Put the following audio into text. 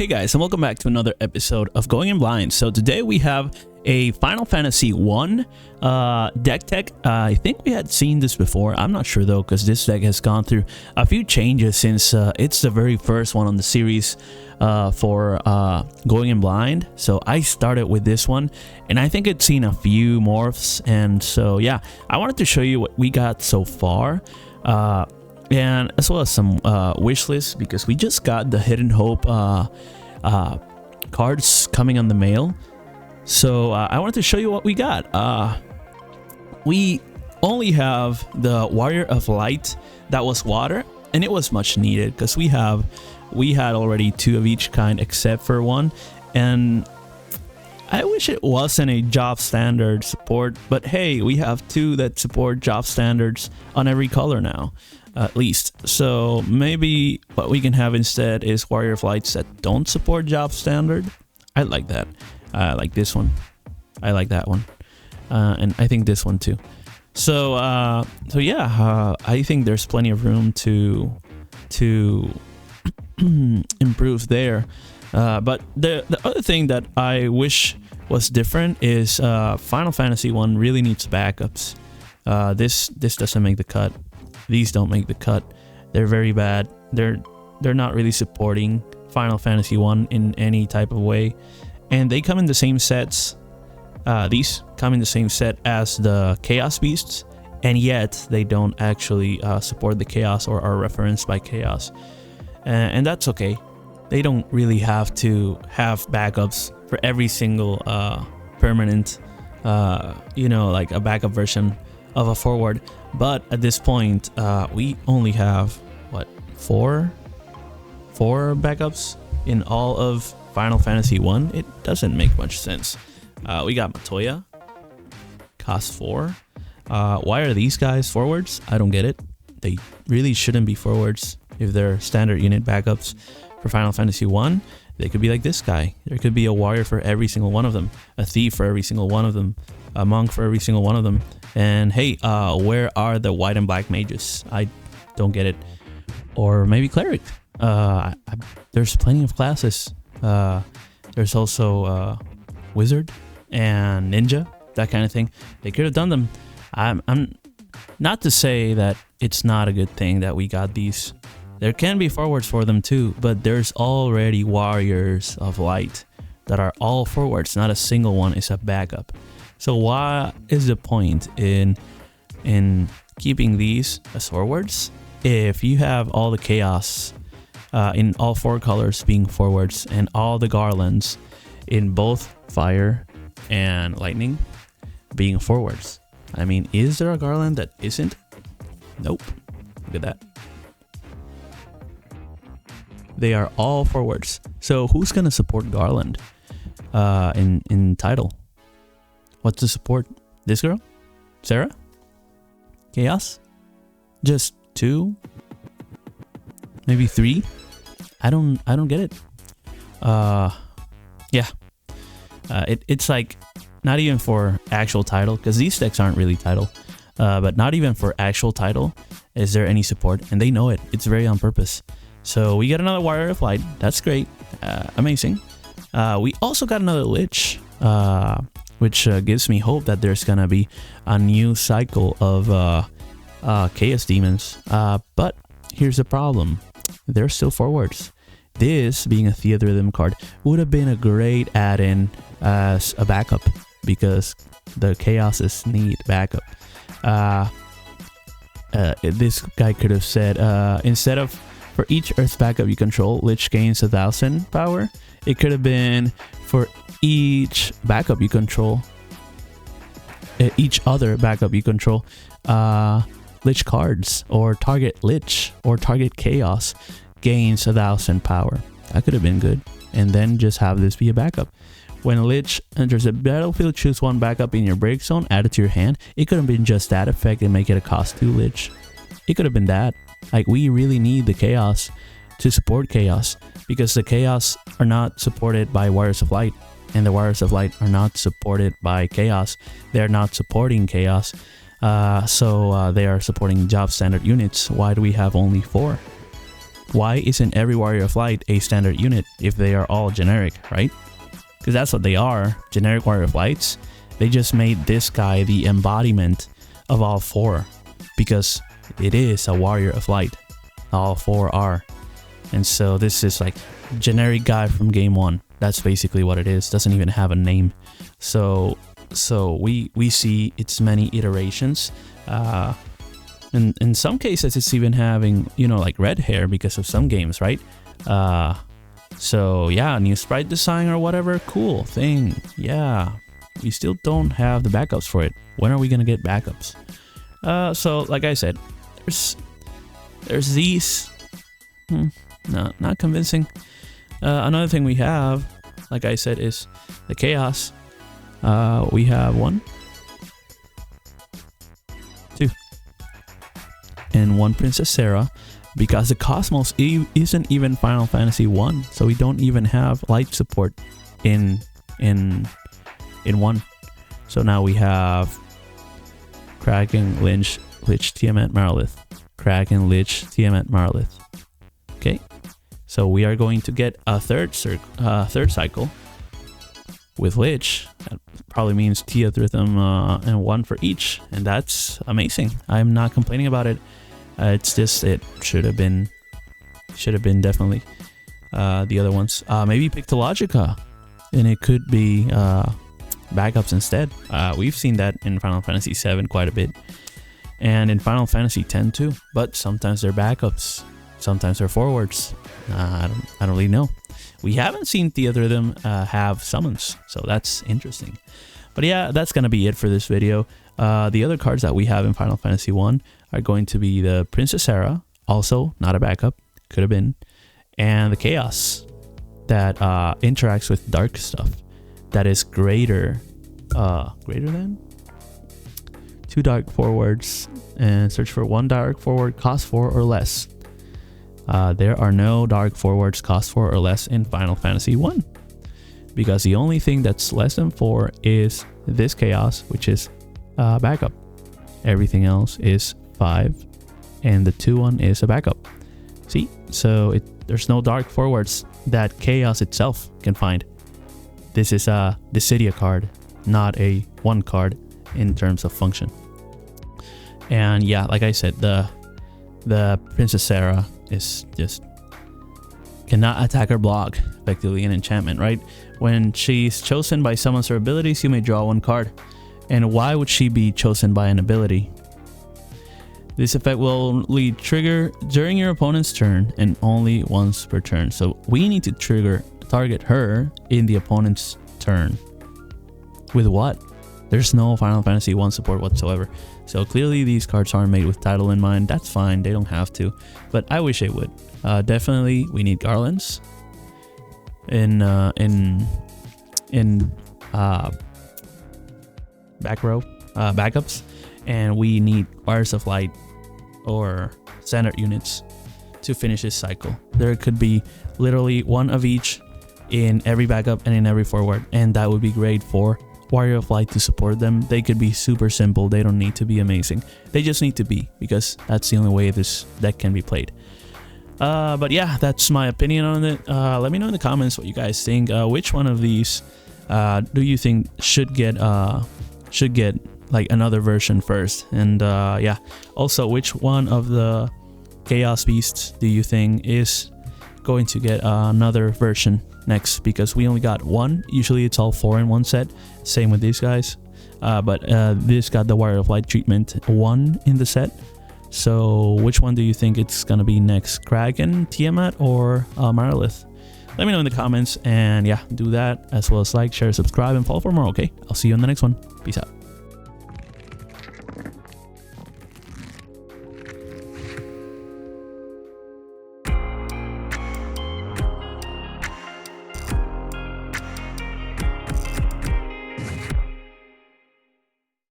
Hey guys, and welcome back to another episode of Going in Blind. So today we have a Final Fantasy 1 deck tech. I think we had seen this before. I'm not sure though, because this deck has gone through a few changes since it's the very first one on the series for Going in Blind. So I started with this one, and I think it's seen a few morphs. And so yeah, I wanted to show you what we got so far. And as well as some wish lists, because we just got the Hidden Hope cards coming on the mail. So I wanted to show you what we got. We only have the Warrior of Light that was water, and it was much needed because we had already 2 of each kind except for one, and I wish it wasn't a job standard support, but hey, we have 2 that support job standards on every color now, at least. So maybe what we can have instead is Warrior of Lights that don't support job standard. I like that. I like this one. I like that one, and I think this one too. So yeah, I think there's plenty of room to improve there. But the other thing that I wish was different is Final Fantasy 1 really needs backups. This doesn't make the cut. These don't make the cut. They're very bad. They're not really supporting Final Fantasy 1 in any type of way. And they come in the same sets. These come in the same set as the Chaos Beasts, and yet they don't actually support the Chaos or are referenced by Chaos. And that's okay. They don't really have to have backups for every single permanent, like a backup version of a forward. But at this point, we only have, what, 4 backups in all of Final Fantasy 1? It doesn't make much sense. We got Matoya, cost 4. Why are these guys forwards? I don't get it. They really shouldn't be forwards if they're standard unit backups for Final Fantasy 1. They could be like this guy. There could be a warrior for every single one of them, a thief for every single one of them, a monk for every single one of them. And hey, where are the white and black mages? I don't get it. Or maybe cleric. There's plenty of classes. There's also wizard and ninja, that kind of thing. They could have done them. I'm not to say that it's not a good thing that we got these. There can be forwards for them too, but there's already warriors of light that are all forwards. Not a single one is a backup. So what is the point in keeping these as forwards if you have all the chaos in all 4 colors being forwards and all the garlands in both fire and lightning being forwards? I mean, is there a garland that isn't? Nope. Look at that. They are all forwards. So who's gonna support garland in title? What's the support? This girl? Sarah? Chaos? Just 2? Maybe 3? I don't get it. Yeah. It's like not even for actual title, because these decks aren't really title. But not even for actual title is there any support, and they know it. It's very on purpose. So we got another Warrior of Light. That's great. Amazing. We also got another Lich, which gives me hope that there's gonna be a new cycle of Chaos Demons. But here's the problem. They're still forwards. This, being a Theater Rhythm card, would have been a great add-in as a backup, because the Chaoses need backup. This guy could have said, instead of for each Earth backup you control, Lich gains 1,000 power. It could have been for each backup you control, each other backup you control, Lich cards, or target Lich or target Chaos gains 1,000 power. That could have been good. And then just have this be a backup. When a Lich enters the battlefield, choose 1 backup in your break zone, add it to your hand. It could have been just that effect and make it a cost 2 Lich. It could have been that. Like, we really need the Chaos to support Chaos, because the Chaos are not supported by Warriors of Light, and the Warriors of Light are not supported by Chaos. They're not supporting Chaos. So they are supporting job standard units. Why do we have only 4? why isn't every Warrior of Light a standard unit if they are all generic, right? Because that's what they are, generic Warrior of Lights. They just made this guy the embodiment of all 4 because it is a Warrior of Light. All 4 are. And so this is like generic guy from game 1. That's basically what it is. Doesn't even have a name. So we see its many iterations. In some cases, it's even having, you know, like red hair because of some games, right? So yeah, new sprite design or whatever, cool thing. Yeah, we still don't have the backups for it. When are we gonna get backups? So like I said, there's these. No, not convincing. Another thing we have, like I said, is the Chaos. We have 1, 2, and 1 Princess Sarah, because the Cosmos isn't even Final Fantasy 1, so we don't even have light support in 1. So now we have Kraken, Lich, Tiamat, Marilith. Kraken, Lich, Tiamat, Marilith. Okay, so we are going to get a third cycle with Lich. That probably means Theatrhythm and 1 for each, and that's amazing. I'm not complaining about it. It's just it should have been definitely the other ones. Maybe Pictologica, and it could be backups instead. We've seen that in Final Fantasy 7 quite a bit, and in Final Fantasy 10 too. But sometimes they're backups, sometimes they're forwards. I don't really know. We haven't seen Theatrhythm have summons, so that's interesting. But yeah, that's gonna be it for this video. The other cards that we have in Final Fantasy 1 are going to be the Princess Sarah, also not a backup, could have been, and the Chaos that interacts with dark stuff. That is greater than 2 dark forwards, and search for 1 dark forward, cost 4 or less. There are no dark forwards cost 4 or less in Final Fantasy 1, because the only thing that's less than 4 is this Chaos, which is backup. Everything else is 5, and the 2-1 is a backup. See, so there's no dark forwards that Chaos itself can find. This is a Dissidia card, not a 1 card in terms of function. And yeah, like I said, the Princess Sarah is just cannot attack or block, effectively an enchantment, right? When she's chosen by someone's abilities, you may draw 1 card. And why would she be chosen by an ability? This effect will only trigger during your opponent's turn and only once per turn. So we need to target her in the opponent's turn. With what? There's no Final Fantasy 1 support whatsoever. So clearly these cards aren't made with title in mind. That's fine, they don't have to, but I wish they would. Definitely we need garlands in back row backups, and we need Wires of Light or standard units to finish this cycle. There could be literally 1 of each in every backup and in every forward, and that would be great for Warrior of Light to support them. They could be super simple, they don't need to be amazing, they just need to be, because that's the only way this deck can be played. But yeah, that's my opinion on it. Let me know in the comments what you guys think. Which one of these do you think should get like another version first? And yeah, also which one of the Chaos Beasts do you think is going to get another version next? Because we only got 1. Usually it's all 4 in 1 set. Same with these guys, but this got the Warrior of Light treatment 1 in the set. So which one do you think it's gonna be next? Kraken, Tiamat, or Marilith? Let me know in the comments, and yeah, do that, as well as like, share, subscribe, and follow for more. Okay, I'll see you in the next one. Peace out.